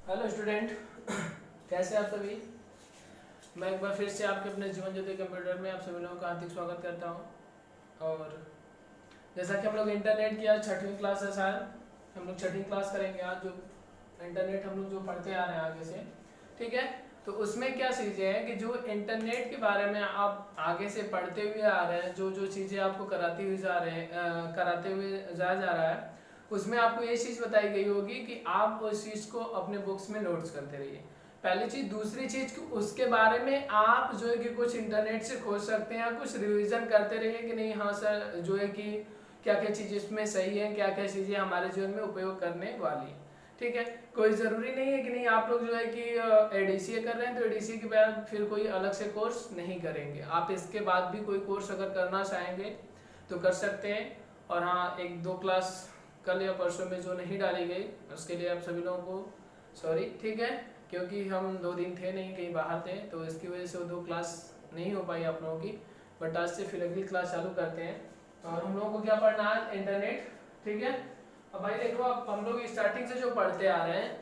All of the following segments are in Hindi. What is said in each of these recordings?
हेलो स्टूडेंट, कैसे आप सभी। मैं एक बार फिर से आपके अपने जीवन ज्योति कंप्यूटर में आप सभी लोगों का हार्दिक स्वागत करता हूं। और जैसा कि हम लोग इंटरनेट की आज 6वीं क्लास है, शायद हम लोग 6वीं क्लास करेंगे आज। जो इंटरनेट हम लोग जो पढ़ते आ रहे हैं आगे से, ठीक है। तो उसमें क्या चीज़ें हैं कि जो इंटरनेट के बारे में आप आगे से पढ़ते हुए आ रहे हैं, जो जो चीज़ें आपको कराती हुई जा रहे हैं, कराते हुए जा रहा है, उसमें आपको ये चीज़ बताई गई होगी कि आप उस चीज़ को अपने बुक्स में नोट्स करते रहिए। पहली चीज़। दूसरी चीज़, उसके बारे में आप जो है कि कुछ इंटरनेट से खोज सकते हैं या कुछ रिवीजन करते रहिए कि नहीं, हाँ सर, जो है कि क्या क्या चीज़ इसमें सही है, क्या क्या चीज़ें हमारे जीवन में उपयोग करने वाली है, ठीक है। कोई ज़रूरी नहीं है कि नहीं आप लोग जो है कि एडीसीए कर रहे हैं तो एडीसीए के बाद फिर कोई अलग से कोर्स नहीं करेंगे। आप इसके बाद भी कोई कोर्स अगर करना चाहेंगे तो कर सकते हैं। और हाँ, एक दो क्लास कल या परसों में जो नहीं डाली गई उसके लिए आप सभी लोगों को सॉरी, ठीक है। क्योंकि हम 2 दिन थे नहीं, कहीं बाहर थे, तो इसकी वजह से वो 2 क्लास नहीं हो पाई आप लोगों की। बट आज से फिर अगली क्लास चालू करते हैं। और हम लोगों को क्या पढ़ना है, इंटरनेट, ठीक है। अब भाई देखो, अब हम लोग स्टार्टिंग से जो पढ़ते आ रहे हैं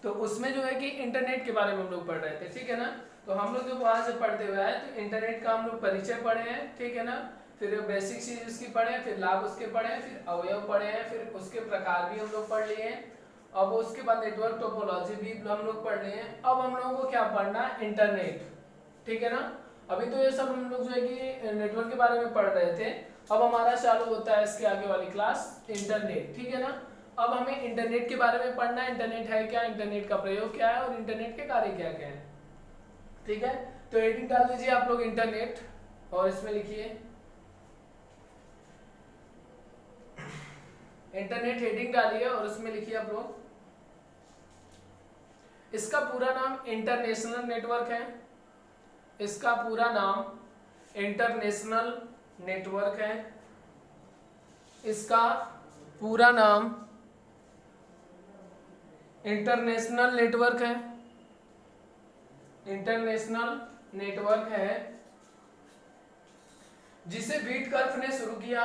तो उसमें जो है कि इंटरनेट के बारे में हम लोग पढ़ रहे थे, ठीक है ना। तो हम लोग जो वहां से पढ़ते हुए आए तो इंटरनेट का हम लोग परिचय पढ़े हैं, ठीक है ना। फिर बेसिक चीज उसकी पढ़े, फिर लाभ उसके पढ़े, फिर अवयव पढ़े हैं, फिर उसके प्रकार भी हम लोग पढ़ लिए हैं। अब उसके बाद नेटवर्क टोपोलॉजी भी हम लोग पढ़ लिए हैं। अब हम लोगों को क्या पढ़ना है, इंटरनेट, ठीक है ना। अभी तो ये सब हम लोग जो है कि नेटवर्क के बारे में पढ़ रहे थे। अब हमारा चालू होता है इसके आगे वाली क्लास इंटरनेट, ठीक है ना। अब हमें इंटरनेट के बारे में पढ़ना है, इंटरनेट है क्या, इंटरनेट का प्रयोग क्या है और इंटरनेट के कार्य क्या क्या है, ठीक है। तो हेडिंग डाल दीजिए आप लोग इंटरनेट और इसमें लिखिए इंटरनेट, हेडिंग डालिए और उसमें लिखिए आप लोग, इसका पूरा नाम इंटरनेशनल नेटवर्क है। इसका पूरा नाम इंटरनेशनल नेटवर्क है। इसका पूरा नाम इंटरनेशनल नेटवर्क है। इंटरनेशनल नेटवर्क है जिसे व्हीटकर्फ ने शुरू किया।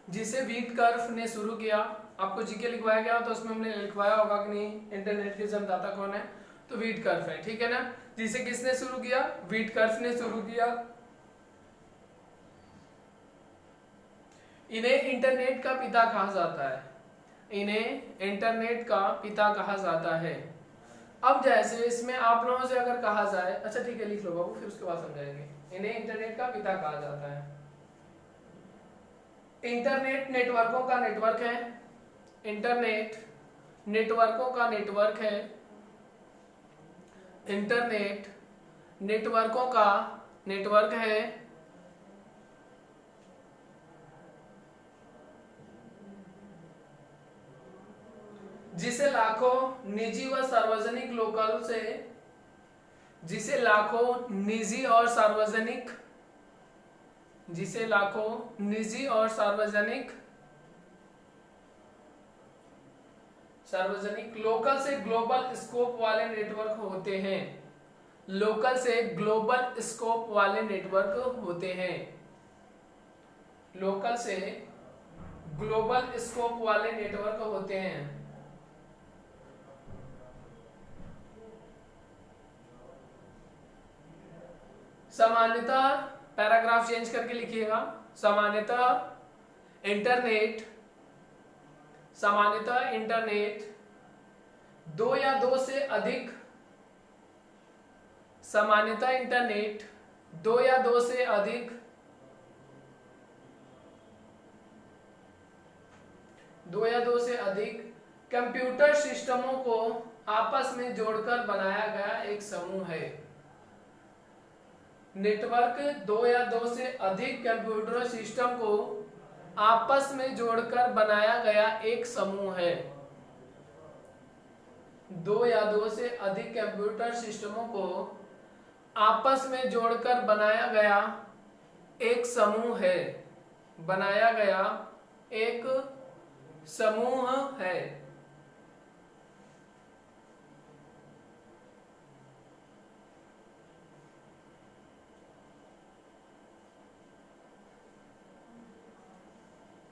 जिसे व्हीटकर्फ ने शुरू किया। आपको जीके लिखवाया गया तो उसमें हमने लिखवाया होगा कि नहीं, इंटरनेट के जन्मदाता कौन है, तो व्हीटकर्फ है, ठीक है ना। जिसे किसने शुरू किया, व्हीटकर्फ ने शुरू किया। इन्हें इंटरनेट का पिता कहा जाता है। इन्हें इंटरनेट का पिता कहा जाता है। अब जैसे इसमें आप लोगों से अगर कहा जाए, अच्छा ठीक है लिख लो बाबू, फिर उसके बाद समझाएंगे। इन्हें इंटरनेट का पिता कहा जाता है। इंटरनेट नेटवर्कों का नेटवर्क है। इंटरनेट नेटवर्कों का नेटवर्क है। इंटरनेट नेटवर्कों का नेटवर्क है। जिसे लाखों निजी व सार्वजनिक लोकल से जिसे लाखों निजी और सार्वजनिक जिसे लाखों निजी और सार्वजनिक लोकल से ग्लोबल स्कोप वाले नेटवर्क होते हैं। लोकल से ग्लोबल स्कोप वाले नेटवर्क होते हैं। लोकल से ग्लोबल स्कोप वाले नेटवर्क होते हैं। सामान्यतः पैराग्राफ चेंज करके लिखिएगा। सामान्यतः इंटरनेट दो या दो से अधिक सामान्यतः इंटरनेट दो या दो से अधिक कंप्यूटर सिस्टमों को आपस में जोड़कर बनाया गया एक समूह है। नेटवर्क दो या दो से अधिक कंप्यूटर सिस्टम को आपस में जोड़कर बनाया गया एक समूह है। दो या दो से अधिक कंप्यूटर सिस्टमों को आपस में जोड़कर बनाया गया एक समूह है। बनाया गया एक समूह है।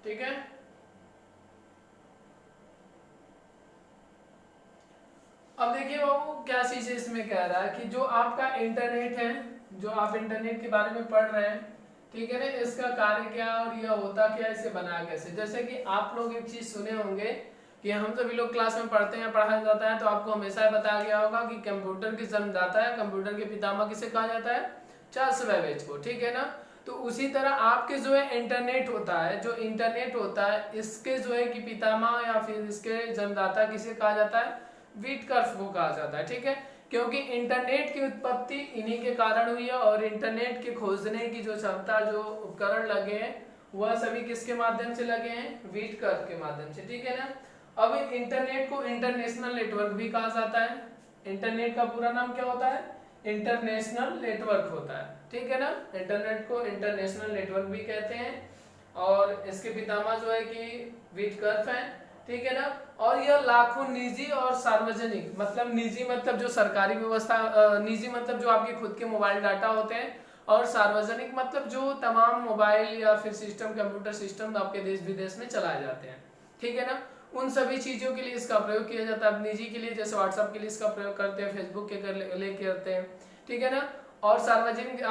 ठीक है। अब देखिए बाबू क्या चीज इसमें कह रहा है कि जो आपका इंटरनेट है, जो आप इंटरनेट के बारे में पढ़ रहे हैं, ठीक है ना, इसका कार्य क्या और यह होता क्या, इसे बनाया कैसे। जैसे कि आप लोग एक चीज सुने होंगे कि हम सभी लोग क्लास में पढ़ते हैं, पढ़ाया जाता है, तो आपको हमेशा बताया गया होगा कि कंप्यूटर की जन्मदाता है, कंप्यूटर के पितामह किसे कहा जाता है, चार्ल्स बेबेज को, ठीक है ना। तो उसी तरह आपके जो है इंटरनेट होता है, जो इंटरनेट होता है इसके जो है कि पितामह या फिर इसके जन्मदाता किसे कहा जाता है, व्हिटकर्फ को कहा जाता है, ठीक है। क्योंकि इंटरनेट की उत्पत्ति इन्हीं के कारण हुई है और इंटरनेट के खोजने की जो क्षमता, जो उपकरण लगे हैं, वह सभी किसके माध्यम से लगे हैं, व्हिटकर्फ के माध्यम से, ठीक है ना। अब इंटरनेट को इंटरनेशनल नेटवर्क भी कहा जाता है। इंटरनेट का पूरा नाम क्या होता है, इंटरनेशनल नेटवर्क होता है, ठीक है ना। इंटरनेट को इंटरनेशनल नेटवर्क भी कहते हैं और इसके पितामह जो है कि व्हिटकर्फ हैं, ठीक है ना। और यह लाखों निजी और सार्वजनिक, मतलब निजी मतलब जो सरकारी व्यवस्था, निजी मतलब जो आपके खुद के मोबाइल डाटा होते हैं, और सार्वजनिक मतलब जो तमाम मोबाइल या फिर सिस्टम, कंप्यूटर सिस्टम आपके देश विदेश में चलाए जाते हैं, ठीक है ना। उन सभी चीजों के लिए इसका प्रयोग किया जाता है। निजी के लिए जैसे व्हाट्सएप के लिए इसका प्रयोग करते हैं, फेसबुक के लिए करते हैं, ठीक है ना। और सार्वजनिक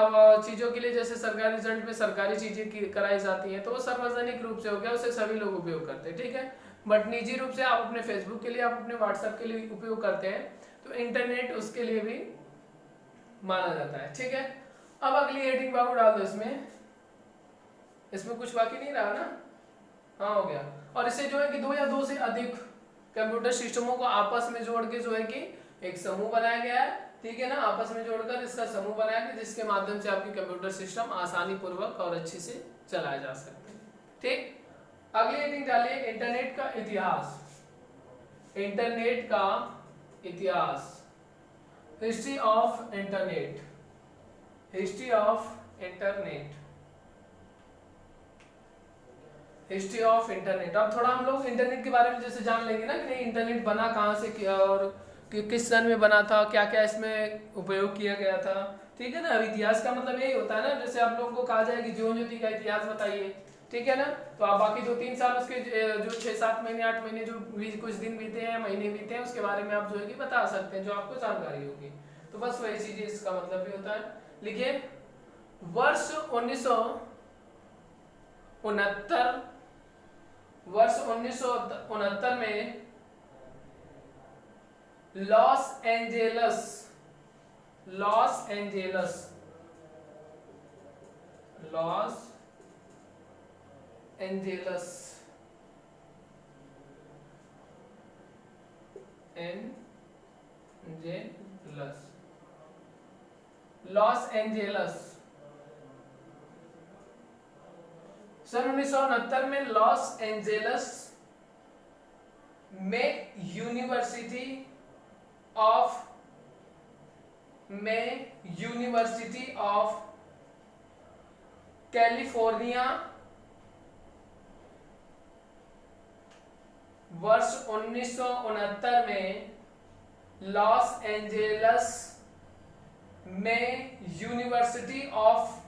चीजों के लिए जैसे सरकारी रिजल्ट में सरकारी चीजें कराई जाती हैं, तो वो सार्वजनिक रूप से हो गया, उसे सभी लोग उपयोग करते हैं, ठीक है। बट निजी रूप से आप अपने फेसबुक के लिए, आप अपने व्हाट्सएप के लिए उपयोग करते हैं, तो इंटरनेट उसके लिए भी माना जाता है, ठीक है। अब अगली हेडिंग बाबू डाल दो इसमें, इसमें कुछ बाकी नहीं रहा ना, हाँ हो गया। और इसे जो है कि दो या दो से अधिक कंप्यूटर सिस्टमों को आपस में जोड़ के जो है कि एक समूह बनाया गया है, ठीक है ना। आपस में जोड़कर इसका समूह बनाया गया जिसके माध्यम से आपकी कंप्यूटर सिस्टम आसानी पूर्वक और अच्छे से चलाया जा सकते हैं, ठीक। अगली हेडिंग डालिए, इंटरनेट का इतिहास। इंटरनेट का इतिहास, history of internet, history of internet, history of internet. अब थोड़ा हम लोग इंटरनेट के बारे में जैसे जान लेंगे ना कि नहीं, इंटरनेट बना कहाँ से किया और किस सन में बना था, क्या क्या इसमें उपयोग किया गया था, ठीक है ना। अब इतिहास का मतलब यही होता है ना, जैसे आप लोगों को कहा जाए कि जीवन ज्योति का इतिहास बताइए, ठीक है ना। तो आप बाकी 2-3 साल उसके जो 6-7 महीने 8 महीने जो कुछ दिन बीते हैं, महीने बीते हैं, उसके बारे में आप जो है कि बता सकते हैं, जो आपको जानकारी होगी। तो बस वही चीजें इसका मतलब भी होता है। लिखिए, वर्ष 1969, वर्ष 1969 में Los Angeles, Los Angeles, Los Angeles, Angeles, Los Angeles, सन 1969 में लॉस एंजेलस में यूनिवर्सिटी ऑफ कैलिफोर्निया, वर्ष 1969 में लॉस एंजेलस में university of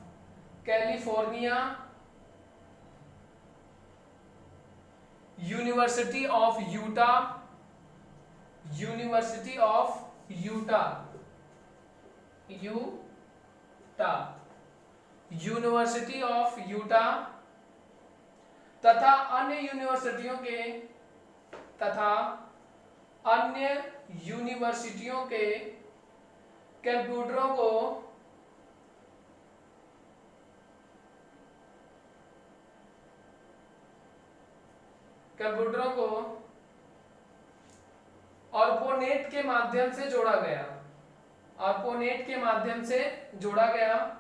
California, university of Utah, university of Utah, Utah, university of Utah तथा अन्य यूनिवर्सिटियों के, तथा अन्य यूनिवर्सिटियों के कंप्यूटरों को ARPANET के माध्यम से जोड़ा गया, ARPANET के माध्यम से जोड़ा गया,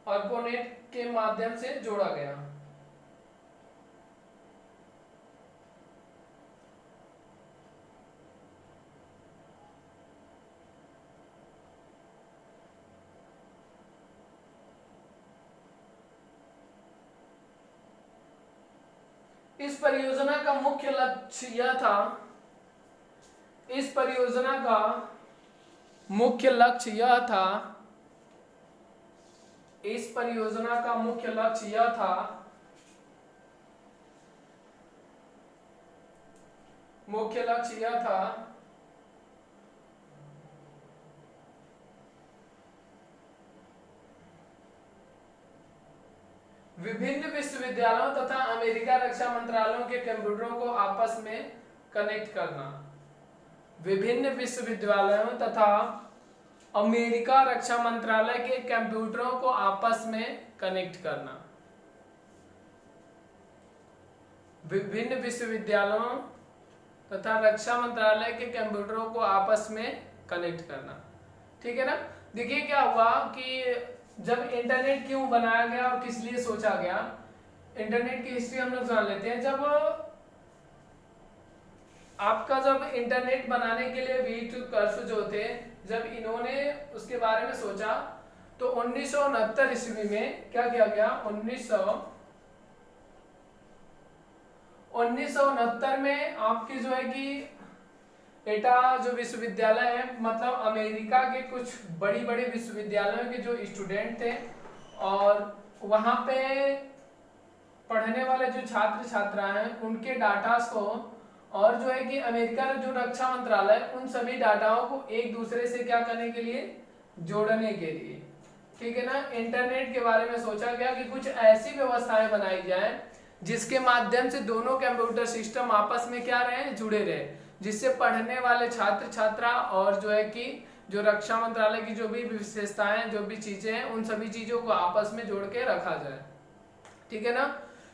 ARPANET के माध्यम से जोड़ा गया। इस परियोजना का मुख्य लक्ष्य यह था, इस परियोजना का मुख्य लक्ष्य यह था, इस परियोजना का मुख्य लक्ष्य यह था, मुख्य लक्ष्य यह था विभिन्न विश्वविद्यालयों तथा अमेरिका रक्षा मंत्रालयों के कंप्यूटरों को आपस में कनेक्ट करना। विभिन्न विश्वविद्यालयों तथा अमेरिका रक्षा मंत्रालय के कंप्यूटरों को आपस में कनेक्ट करना। विभिन्न विश्वविद्यालयों तथा रक्षा मंत्रालय के कंप्यूटरों को आपस में कनेक्ट करना। ठीक है ना। देखिए क्या हुआ कि जब इंटरनेट क्यों बनाया गया और किस लिए सोचा गया, इंटरनेट की हिस्ट्री हम लोग जान लेते हैं। जब आपका जब इंटरनेट बनाने के लिए व्हीटकर्फ जो थे, जब इन्होंने उसके बारे में सोचा तो 1969 ईस्वी में क्या किया गया, 1969 में आपकी जो है कि एटा जो विश्वविद्यालय है, मतलब अमेरिका के कुछ बड़ी बड़ी विश्वविद्यालयों के जो स्टूडेंट थे और वहां पे पढ़ने वाले जो छात्र छात्राएं हैं उनके डाटास को, और जो है कि अमेरिका का जो रक्षा मंत्रालय उन सभी डाटाओं को एक दूसरे से क्या करने के लिए, जोड़ने के लिए। ठीक है ना। इंटरनेट के बारे में सोचा गया कि कुछ ऐसी व्यवस्थाएं बनाई जाए जिसके माध्यम से दोनों कंप्यूटर सिस्टम आपस में क्या रहे, जुड़े रहे, जिससे पढ़ने वाले छात्र छात्रा और जो है कि जो रक्षा मंत्रालय की जो भी विशेषताएं, जो भी चीजें हैं, उन सभी चीजों को आपस में जोड़ के रखा जाए। ठीक है ना।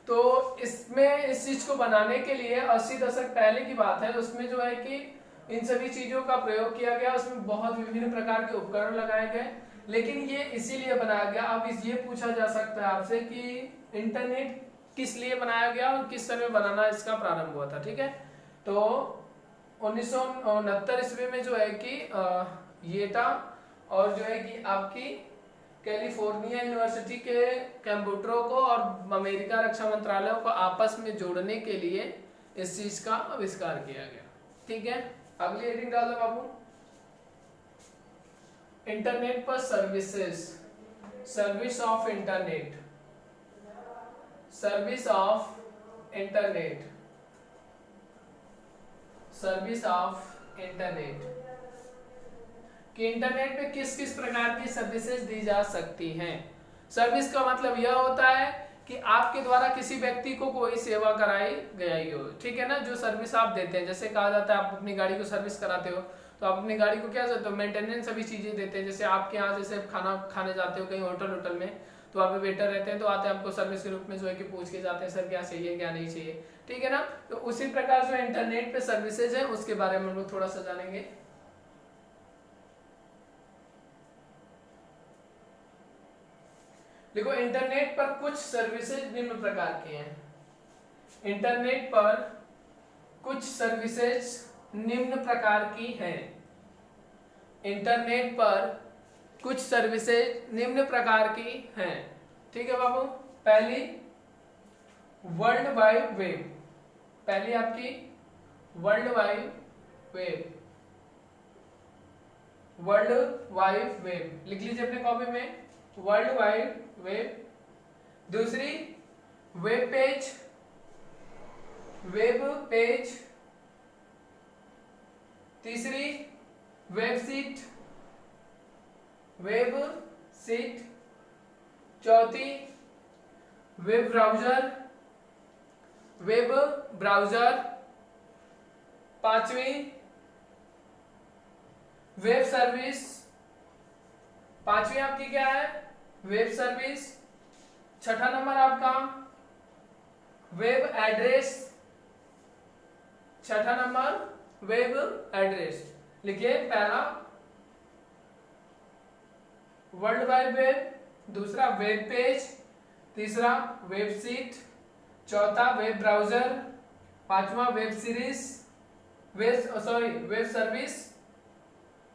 तो इसमें इस चीज को बनाने के लिए 80 दशक पहले की बात है, उसमें जो है कि इन सभी चीजों का प्रयोग किया गया। उसमें बहुत विभिन्न प्रकार के उपकरण लगाए गए, लेकिन ये इसीलिए बनाया गया। अब ये पूछा जा सकता है आपसे कि इंटरनेट किस लिए बनाया गया और किस समय बनाना इसका प्रारंभ हुआ था। ठीक है। तो 1969 ईस्वी में जो है कि येटा और जो है कि आपकी कैलिफोर्निया यूनिवर्सिटी के कंप्यूटरों को और अमेरिका रक्षा मंत्रालय को आपस में जोड़ने के लिए इस चीज का आविष्कार किया गया। ठीक है। अगली हेडिंग डाल दो बाबू, इंटरनेट पर services, service of internet, service of internet, service of internet, कि इंटरनेट पे किस किस प्रकार की सर्विसेज दी जा सकती हैं। सर्विस का मतलब यह होता है कि आपके द्वारा किसी व्यक्ति को कोई सेवा कराई गई हो। ठीक है ना। जो सर्विस आप देते हैं, जैसे कहा जाता है आप अपनी गाड़ी को सर्विस कराते हो, तो आप अपनी गाड़ी को क्या करते हो, मेंटेनेंस सभी चीजें देते हैं। जैसे आपके यहाँ जैसे खाना खाने जाते हो कहीं होटल में, तो वहाँ पे वेटर रहते हैं, तो आते हैं आपको सर्विस के रूप में जो है कि पूछ के जाते हैं, सर क्या चाहिए क्या नहीं चाहिए। ठीक है ना। तो उसी प्रकार जो इंटरनेट पे सर्विसेज है उसके बारे में हम लोग थोड़ा सा जानेंगे। देखो, इंटरनेट पर कुछ सर्विसेज निम्न प्रकार की हैं। इंटरनेट पर कुछ सर्विसेज निम्न प्रकार की हैं। इंटरनेट पर कुछ सर्विसेज निम्न प्रकार की हैं। ठीक है बाबू। पहली वर्ल्ड वाइड वेब, पहली आपकी world wide web, world wide web लिख लीजिए अपने कॉपी में, वर्ल्ड वाइड वेब। दूसरी वेब पेज, वेब पेज। तीसरी वेब सीट, वेब सीट। चौथी वेब ब्राउजर, वेब ब्राउजर। पांचवी वेब सर्विस, पांचवी आपकी क्या है, वेब सर्विस। छठा नंबर आपका वेब एड्रेस, छठा नंबर वेब एड्रेस। लिखिए, पहला वर्ल्ड वाइड वेब, दूसरा वेब पेज, तीसरा वेब सीट, चौथा वेब ब्राउजर, पांचवा वेब सीरीज, वेब सर्विस,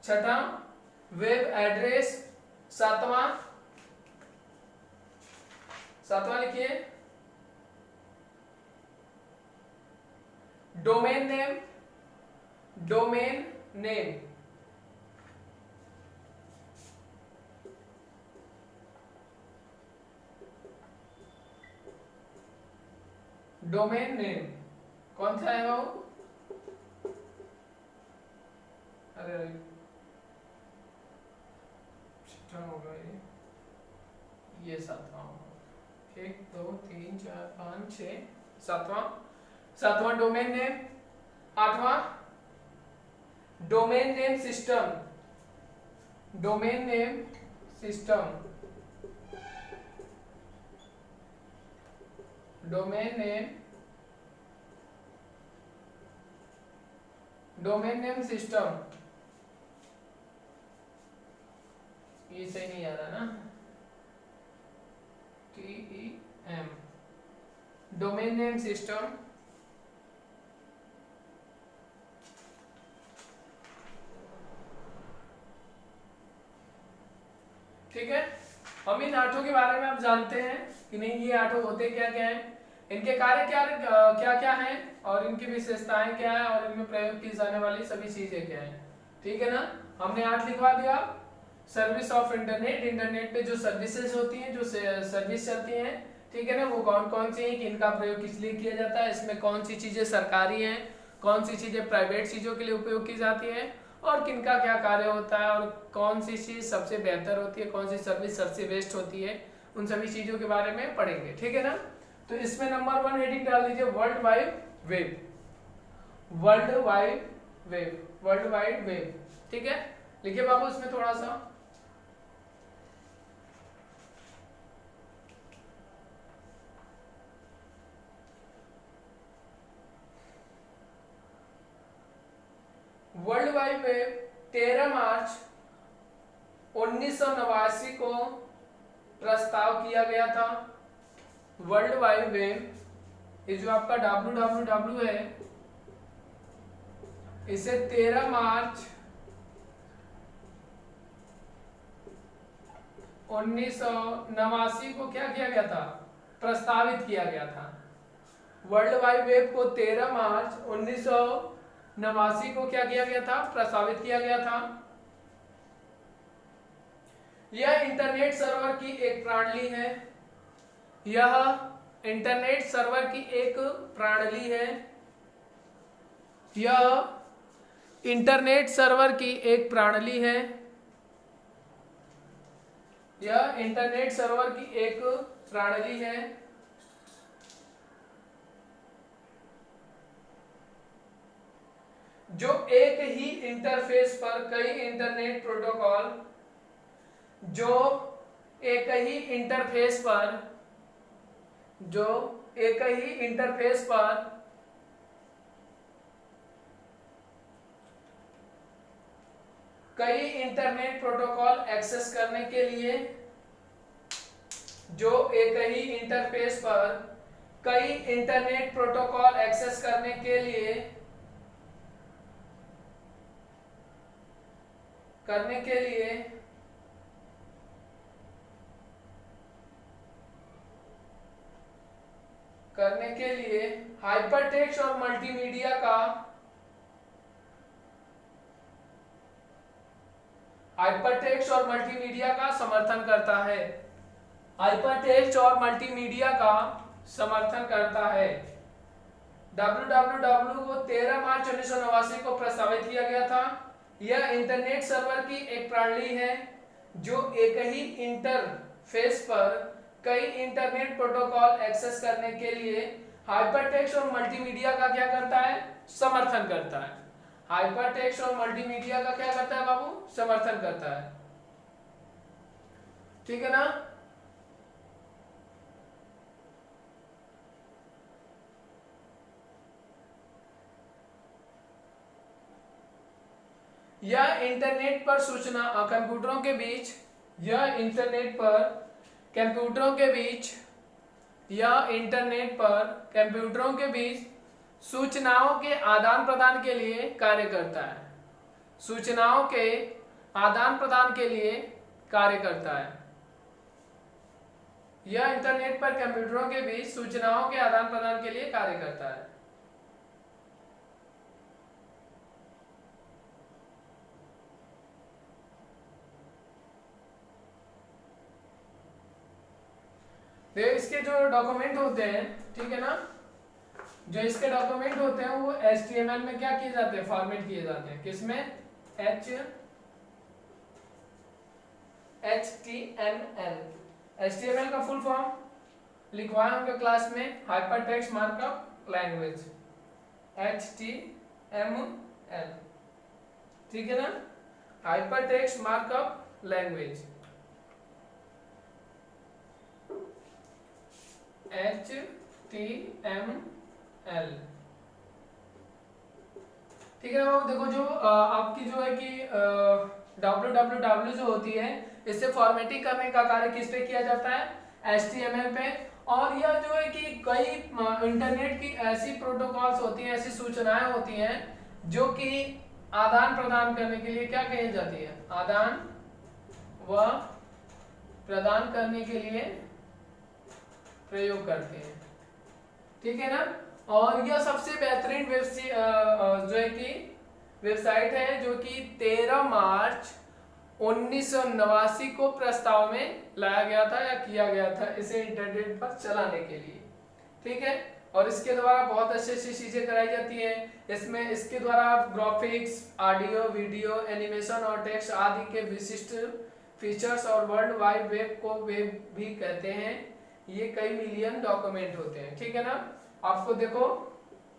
छठा वेब एड्रेस, सातवां लिखिए domain name, domain name. Domain name कौन सा है बाबू? अरे होगा ये सातवां होगा। 1 2 3 4 5 6 सातवां डोमेन नेम। आठवां domain name system. Domain name system. Domain name system. ये सही नहीं आ रहा ना? TEM domain name system. ठीक है, हम इन आठों के बारे में आप जानते हैं कि नहीं, ये आठों होते क्या क्या हैं, इनके कार्य क्या क्या हैं और इनकी विशेषताएं क्या है और इनमें प्रयोग की जाने वाली सभी चीजें क्या हैं। ठीक है ना, हमने 8 लिखवा दिया। सर्विस ऑफ इंटरनेट, इंटरनेट पे जो सर्विसेज होती हैं, जो सर्विस चलती हैं, ठीक है ना, वो कौन कौन सी हैं, कि इनका प्रयोग किस लिए किया जाता है, इसमें कौन सी चीजें सरकारी हैं, कौन सी चीजें प्राइवेट चीजों के लिए उपयोग की जाती है और किनका क्या कार्य होता है और कौन सी चीज सबसे बेहतर होती है, कौन सी सर्विस सबसे बेस्ट होती है, उन सभी चीजों के बारे में पढ़ेंगे। ठीक है ना, तो इसमें नंबर 1 हेडिंग डाल दीजिए world wide web. World wide web, world wide web. ठीक है, लिखिए बाबू इसमें थोड़ा सा। वर्ल्ड वाइड वेब 13 मार्च 1989 को प्रस्ताव किया गया था। वर्ल्ड वाइड वेब, ये जो आपका www है, इसे 13 मार्च 1989 को क्या किया गया था? प्रस्तावित किया गया था। वर्ल्ड वाइड वेब को 13 मार्च 1989 को क्या किया गया था? प्रस्तावित किया गया था। यह इंटरनेट सर्वर की एक प्रणाली है। यह इंटरनेट सर्वर की एक प्रणाली है। यह इंटरनेट सर्वर की एक प्रणाली है। यह इंटरनेट सर्वर की एक प्रणाली है जो एक ही इंटरफेस पर कई इंटरनेट प्रोटोकॉल, जो एक ही इंटरफेस पर, जो एक ही इंटरफेस पर कई इंटरनेट प्रोटोकॉल एक्सेस करने के लिए, जो एक ही इंटरफेस पर कई इंटरनेट प्रोटोकॉल एक्सेस करने के लिए हाइपरटेक्स्ट और मल्टीमीडिया का समर्थन करता है। हाइपरटेक्स्ट और मल्टीमीडिया का समर्थन करता है। www को 13 मार्च 1989 को प्रस्तावित किया गया था। यह इंटरनेट सर्वर की एक प्रणाली है जो एक ही इंटरफेस पर कई इंटरनेट प्रोटोकॉल एक्सेस करने के लिए हाइपरटेक्स्ट और मल्टीमीडिया का क्या करता है? समर्थन करता है। हाइपरटेक्स्ट और मल्टीमीडिया का क्या करता है बाबू? समर्थन करता है। ठीक है ना, यह इंटरनेट पर सूचना कंप्यूटरों के बीच, यह इंटरनेट पर कंप्यूटरों के बीच, यह इंटरनेट पर कंप्यूटरों के बीच सूचनाओं के आदान प्रदान के लिए कार्य करता है। सूचनाओं के आदान प्रदान के लिए कार्य करता है। यह इंटरनेट पर कंप्यूटरों के बीच सूचनाओं के आदान प्रदान के लिए कार्य करता है। इसके जो डॉक्यूमेंट होते हैं, ठीक है ना, जो इसके डॉक्यूमेंट होते हैं वो HTML में क्या किए जाते हैं, फॉर्मेट किए जाते हैं। किसमें? HTML। HTML का फुल फॉर्म लिखवाए होंगे क्लास में, hyper text markup language, HTML, ठीक है ना, hyper text markup language, HTML, ठीक है। देखो जो आपकी जो है कि www जो होती है, इससे फॉर्मेटिंग करने का कार्य किस पे किया जाता है, HTML पे। और यह जो है कि कई इंटरनेट की ऐसी प्रोटोकॉल्स होती हैं, ऐसी सूचनाएं होती हैं जो कि आदान प्रदान करने के लिए क्या कही जाती है, आदान व प्रदान करने के लिए प्रयोग करते हैं, ठीक है ना। और यह सबसे बेहतरीन जो है कि वेबसाइट है जो कि 13 मार्च 1989 को प्रस्ताव में लाया गया था या किया गया था इसे इंटरनेट पर चलाने के लिए, ठीक है। और इसके द्वारा बहुत अच्छी अच्छी चीजें कराई जाती हैं। इसमें इसके द्वारा ग्राफिक्स, ऑडियो, वीडियो, एनिमेशन और टेक्स्ट आदि के विशिष्ट फीचर्स और वर्ल्ड वाइड वेब को वेब भी कहते हैं। ये कई मिलियन डॉक्यूमेंट होते हैं, ठीक है ना। आपको देखो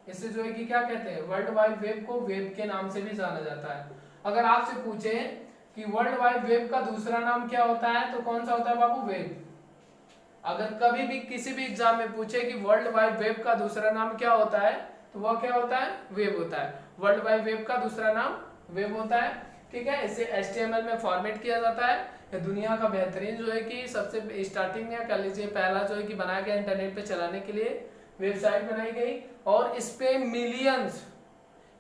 इसे जो है कि क्या कहते हैं, वर्ल्ड वाइड वेब को वेब के नाम से भी जाना जाता है। अगर आपसे पूछे कि वर्ल्ड वाइड वेब का दूसरा नाम क्या होता है तो कौन सा होता है बाबू, वेब। अगर कभी भी किसी भी एग्जाम में पूछे कि वर्ल्ड वाइड वेब का दूसरा नाम क्या होता है तो वह क्या होता है, वेब होता है। वर्ल्ड वाइड वेब का दूसरा नाम वेब होता है, ठीक है। इसे HTML में फॉर्मेट किया जाता है। ये दुनिया का बेहतरीन जो है कि सबसे स्टार्टिंग में कह लीजिए पहला जो है कि बनाया गया इंटरनेट पे चलाने के लिए वेबसाइट बनाई गई। और इस पे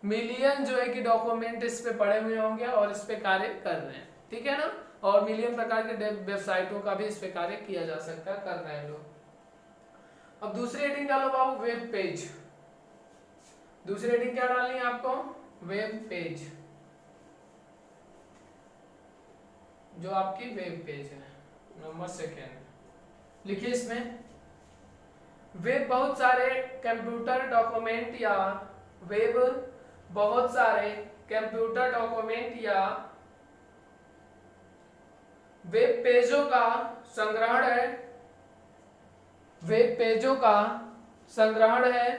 मिलियन जो है कि डॉक्यूमेंट इस पे पड़े हुए होंगे और इस पे कार्य कर रहे हैं, ठीक है ना। और मिलियन प्रकार के वेबसाइटों का भी इस पे कार्य किया जा सकता है, कर रहे हैं लोग। अब दूसरी हेडिंग डालो बाबू, वेब पेज। दूसरी हेडिंग क्या डालनी है आपको, वेब पेज, जो आपकी वेब पेज है। नंबर सेकेंड लिखिए इसमें, वेब बहुत सारे कंप्यूटर डॉक्यूमेंट या वेब बहुत सारे कंप्यूटर डॉक्यूमेंट या वेब पेजों का संग्रहण है। वेब पेजों का संग्रहण है।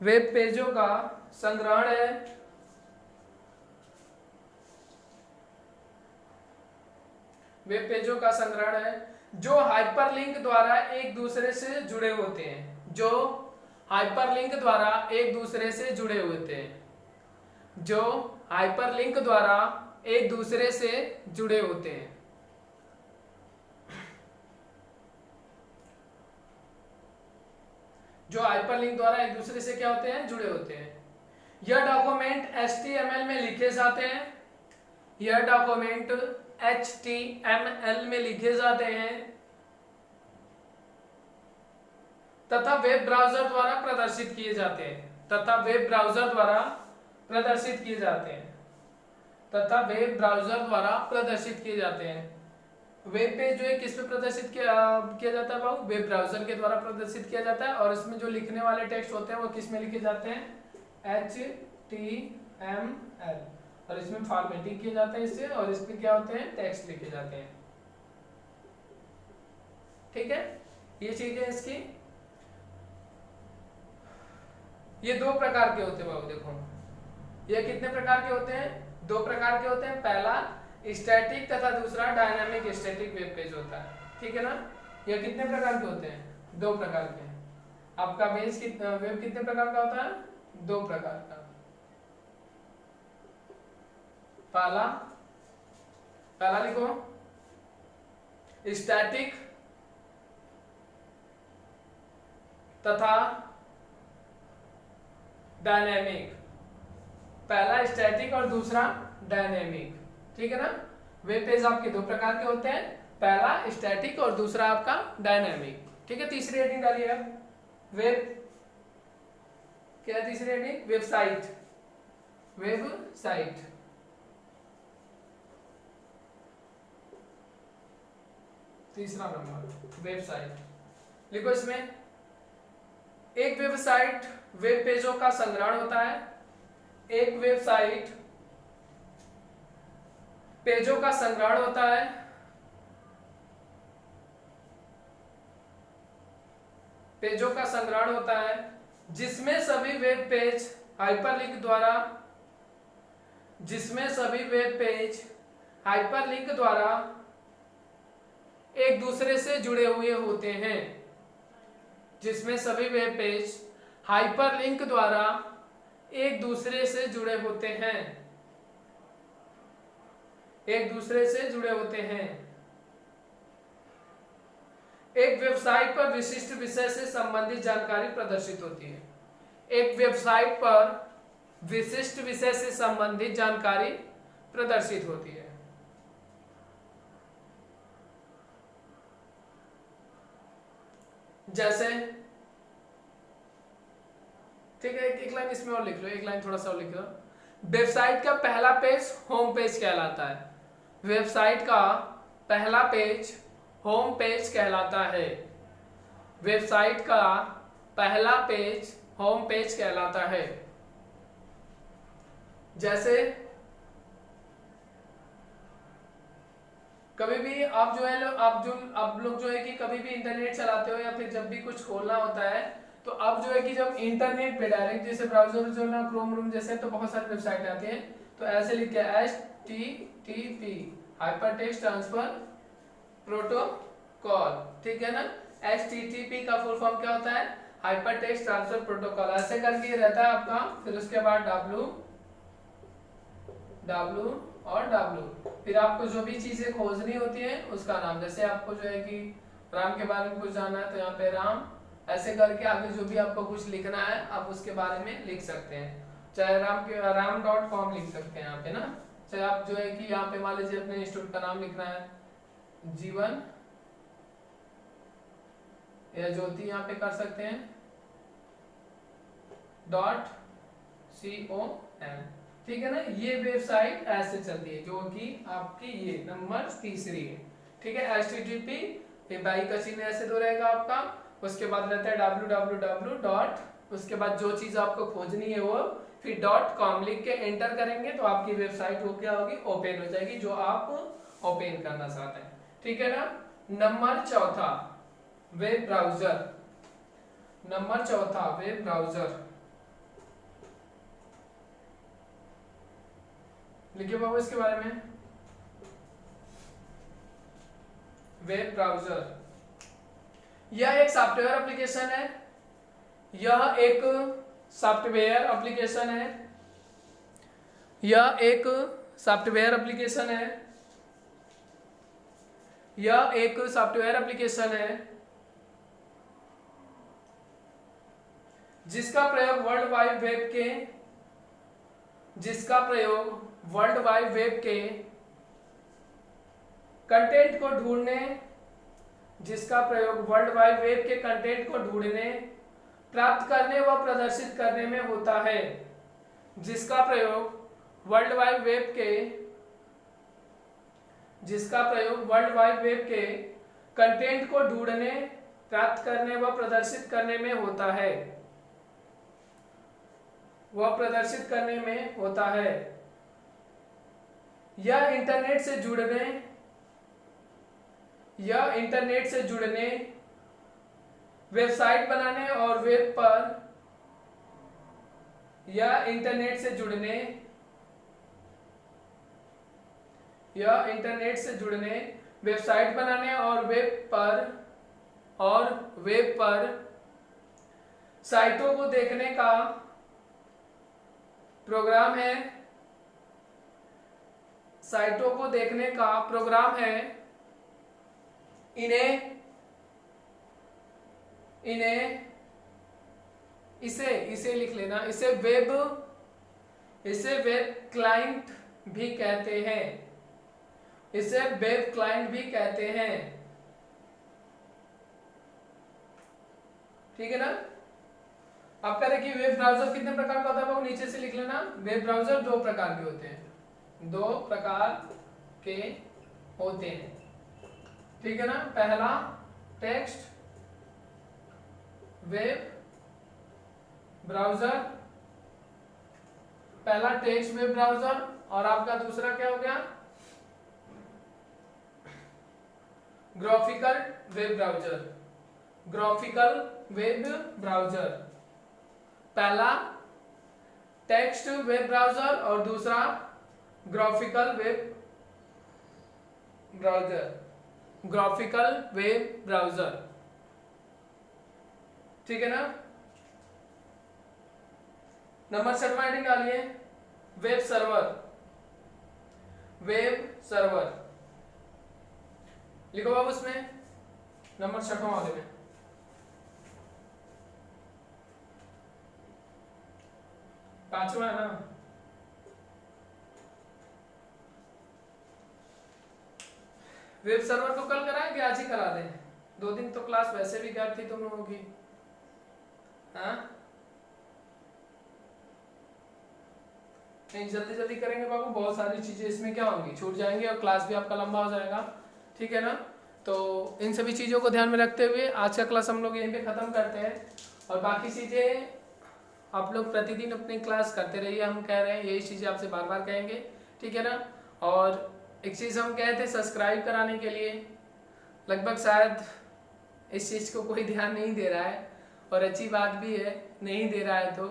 वेब पेजों का संग्रहण है। वेब पेजों का संग्रहण है जो हाइपरलिंक द्वारा एक दूसरे से जुड़े होते हैं। जो हाइपरलिंक द्वारा एक दूसरे से जुड़े होते हैं। जो हाइपरलिंक द्वारा एक दूसरे से जुड़े होते हैं। जो हाइपरलिंक द्वारा एक दूसरे से क्या होते हैं, जुड़े होते हैं। यह डॉक्यूमेंट HTML में लिखे जाते हैं। यह डॉक्यूमेंट HTML में लिखे जाते हैं तथा वेब ब्राउज़र द्वारा प्रदर्शित किए जाते हैं। तथा वेब ब्राउज़र द्वारा प्रदर्शित किए जाते हैं। तथा वेब ब्राउज़र द्वारा प्रदर्शित किए जाते हैं। वेब पेज जो है किस पे प्रदर्शित किया जाता है बाबू, वेब ब्राउज़र के द्वारा प्रदर्शित किया जाता है। और इसमें जो लिखने वाले टेक्स्ट होते हैं वो किस में लिखे जाते हैं, HTML। और इसमें फॉर्मेटिंग किए जाते हैं इससे, और इसमें क्या होते हैं, टेक्स्ट लिखे जाते हैं, ठीक है। ये चीज है इसकी। ये दो प्रकार के होते हैं बाबू, देखो ये कितने प्रकार के होते हैं, दो प्रकार के होते हैं। पहला स्टैटिक तथा दूसरा डायनामिक स्टैटिक वेब पेज होता है, ठीक है ना। ये कितने प्रकार के होते हैं, दो प्रकार के। आपका वेब कितने प्रकार का होता है, दो प्रकार का। पहला लिखो स्टैटिक तथा डायनेमिक। पहला स्टैटिक और दूसरा डायनेमिक, ठीक है ना। वेब पेज आपके दो प्रकार के होते हैं, पहला स्टैटिक और दूसरा आपका डायनेमिक, ठीक है। तीसरी हेडिंग डालिए आप, वेब क्या, तीसरी हेडिंग वेबसाइट। वेबसाइट तीसरा नंबर वेबसाइट लिखो इसमें। एक वेबसाइट वेब पेजों का संग्रहण होता है। एक वेबसाइट पेजों का संग्रहण होता है। पेजों का संग्रहण होता है जिसमें सभी वेब पेज हाइपरलिंक द्वारा एक दूसरे से जुड़े हुए होते हैं। जिसमें सभी वेब पेज हाइपरलिंक द्वारा एक दूसरे से जुड़े होते हैं। एक वेबसाइट पर विशिष्ट विषय से संबंधित जानकारी प्रदर्शित होती है। एक वेबसाइट पर विशिष्ट विषय से संबंधित जानकारी प्रदर्शित होती है। जैसे ठीक है, एक लाइन इसमें और लिख लो, एक लाइन थोड़ा सा और लिख लो। वेबसाइट का पहला पेज होम पेज कहलाता है। वेबसाइट का पहला पेज होम पेज कहलाता है। वेबसाइट का पहला पेज होम पेज कहलाता है। जैसे कभी भी आप जो है आप लोग जो है कि कभी भी इंटरनेट चलाते हो या फिर जब भी कुछ खोलना होता है तो अब जो है कि जब इंटरनेट पे डायरेक्ट जैसे ब्राउजर जो ना क्रोम रूम जैसे तो बहुत सारी वेबसाइट आती हैं, तो ऐसे लिख के HTTP हाइपरटेक्स्ट ट्रांसफर प्रोटोकॉल, ठीक है ना। HTTP का फुल फॉर्म क्या होता है? Hypertext transfer protocol. ऐसे करके रहता है आपका। फिर उसके बाद W फिर आपको जो भी चीजें खोजनी होती है उसका नाम। जैसे आपको जो है कि राम के बारे में कुछ जानना है तो यहाँ पे राम, ऐसे करके आगे जो भी आपको कुछ लिखना है आप उसके बारे में लिख सकते हैं। चाहे ram.com लिख सकते हैं यहाँ पे ना। चाहे आप जो है कि यहाँ पे मान लीजिए अपने इंस्टीट्यूट का नाम लिखना है, जीवन या ज्योति, यहाँ पे कर सकते हैं .com, ठीक है ना। ये वेबसाइट ऐसे चलती है जो कि आपकी ये नंबर तीसरी है, ठीक है। HTTP ये बाई का चिन्ह ऐसे दो रहेगा आपका। उसके बाद रहता है www. उसके बाद जो चीज आपको खोजनी है वो फिर .com लिख के एंटर करेंगे तो आपकी वेबसाइट वो क्या होगी? ओपन हो जाएगी, जो आप ओपन करना चाहते हैं, ठीक है ना। नंबर चौथा वेब ब्राउजर। नंबर चौथा वेब ब्राउजर लिखिए बाबू इसके बारे में। वेब ब्राउजर यह एक सॉफ्टवेयर एप्लीकेशन है। यह एक सॉफ्टवेयर एप्लीकेशन है। यह एक सॉफ्टवेयर एप्लीकेशन है। यह एक सॉफ्टवेयर एप्लीकेशन है जिसका प्रयोग वर्ल्ड वाइड वेब के कंटेंट को ढूंढने, जिसका प्रयोग वर्ल्ड वाइड वेब के कंटेंट को ढूंढने, प्राप्त करने व प्रदर्शित करने में होता है। जिसका प्रयोग वर्ल्ड वाइड वेब के कंटेंट को ढूंढने, प्राप्त करने व प्रदर्शित करने में होता है। यह इंटरनेट से जुड़ने, वेबसाइट बनाने और वेब पर साइटों को देखने का प्रोग्राम है। इसे लिख लेना। इसे वेब क्लाइंट भी कहते हैं। ठीक है ना। आपका देखिए वेब ब्राउजर कितने प्रकार का होता है वो नीचे से लिख लेना। वेब ब्राउजर दो प्रकार के होते हैं। ठीक है ना। पहला टेक्स्ट वेब ब्राउजर, पहला टेक्स्ट वेब ब्राउजर और आपका दूसरा क्या हो गया, graphical web browser. Graphical web browser, पहला टेक्स्ट वेब ब्राउजर और दूसरा graphical web browser. Graphical web browser, ठीक है ना। नंबर 7 हेडिंग डालिए, वेब सर्वर। वेब सर्वर लिखो बाबू उसमें नंबर 6 वाले में। पांचवा है ना। वेब सर्वर को कल कराएं कि आज ही करा दें? 2 दिन तो क्लास वैसे भी गैप थी तुम लोगों की। हाँ नहीं, जल्दी जल्दी करेंगे बाबू, बहुत सारी चीजें इसमें क्या होंगी, छूट जाएंगी और क्लास भी आपका लंबा हो जाएगा, ठीक है ना। तो इन सभी चीज़ों को ध्यान में रखते हुए आज का क्लास हम लोग यहीं पे ख़त्म करते हैं। और बाकी चीज़ें आप लोग प्रतिदिन अपनी क्लास करते रहिए, हम कह रहे हैं यही चीज़ें आपसे बार बार कहेंगे, ठीक है ना। और एक चीज़ हम कहे थे सब्सक्राइब कराने के लिए, लगभग शायद इस चीज़ को कोई ध्यान नहीं दे रहा है, और अच्छी बात भी है नहीं दे रहा है तो,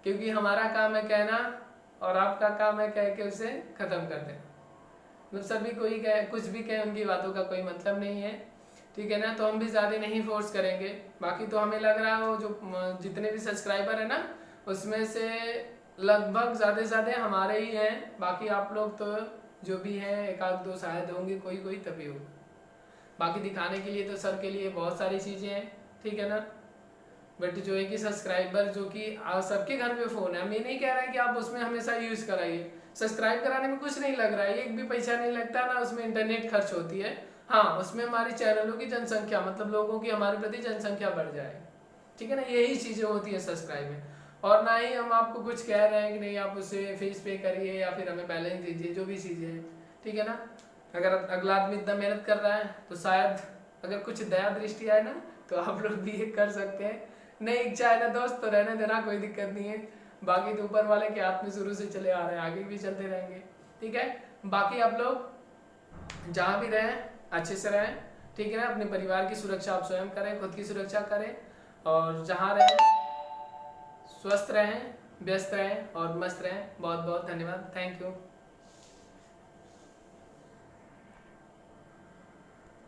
क्योंकि हमारा काम है कहना और आपका काम है कह के उसे ख़त्म कर देना। मतलब सभी कोई कहे कुछ भी कहे, उनकी बातों का कोई मतलब नहीं है, ठीक है ना। तो हम भी ज़्यादा नहीं फोर्स करेंगे। बाकी तो हमें लग रहा है वो जो जितने भी सब्सक्राइबर है ना, उसमें से लगभग ज़्यादा से ज़्यादा हमारे ही हैं। बाकी आप लोग तो जो भी हैं 1-2 शायद होंगे, कोई कोई तभी होगा। बाकी दिखाने के लिए तो सर के लिए बहुत सारी चीज़ें हैं, ठीक है ना। बट जो है कि सब्सक्राइबर जो कि सबके घर पे फ़ोन है, हम ये नहीं कह रहे हैं कि आप उसमें हमेशा यूज़ कराइए। सब्सक्राइब कराने में कुछ नहीं लग रहा है, एक भी पैसा नहीं लगता ना, उसमें इंटरनेट खर्च होती है। हाँ, उसमें हमारी चैनलों की जनसंख्या, मतलब लोगों की हमारे प्रति जनसंख्या बढ़ जाए, ठीक है ना। यही चीज़ें होती है सब्सक्राइब में। और ना ही हम आपको कुछ कह रहे हैं कि नहीं आप उसे फीस पे करिए या फिर हमें बैलेंस दीजिए, जो भी चीज़ें हैं, ठीक है ना। अगर अगला आदमी इतना मेहनत कर रहा है तो शायद अगर कुछ दया दृष्टि आए ना तो आप लोग भी ये कर सकते हैं। नहीं इच्छा है ना दोस्त तो रहने देना, कोई दिक्कत नहीं है। बाकी तो ऊपर वाले के हाथ में शुरू से चले आ रहे हैं, आगे भी चलते रहेंगे, ठीक है। बाकी आप लोग जहाँ भी रहें अच्छे से रहें, ठीक है ना। अपने परिवार की सुरक्षा आप स्वयं करें, खुद की सुरक्षा करें, और जहाँ रहें स्वस्थ रहें, व्यस्त रहें और मस्त रहें। बहुत बहुत धन्यवाद, थैंक यू।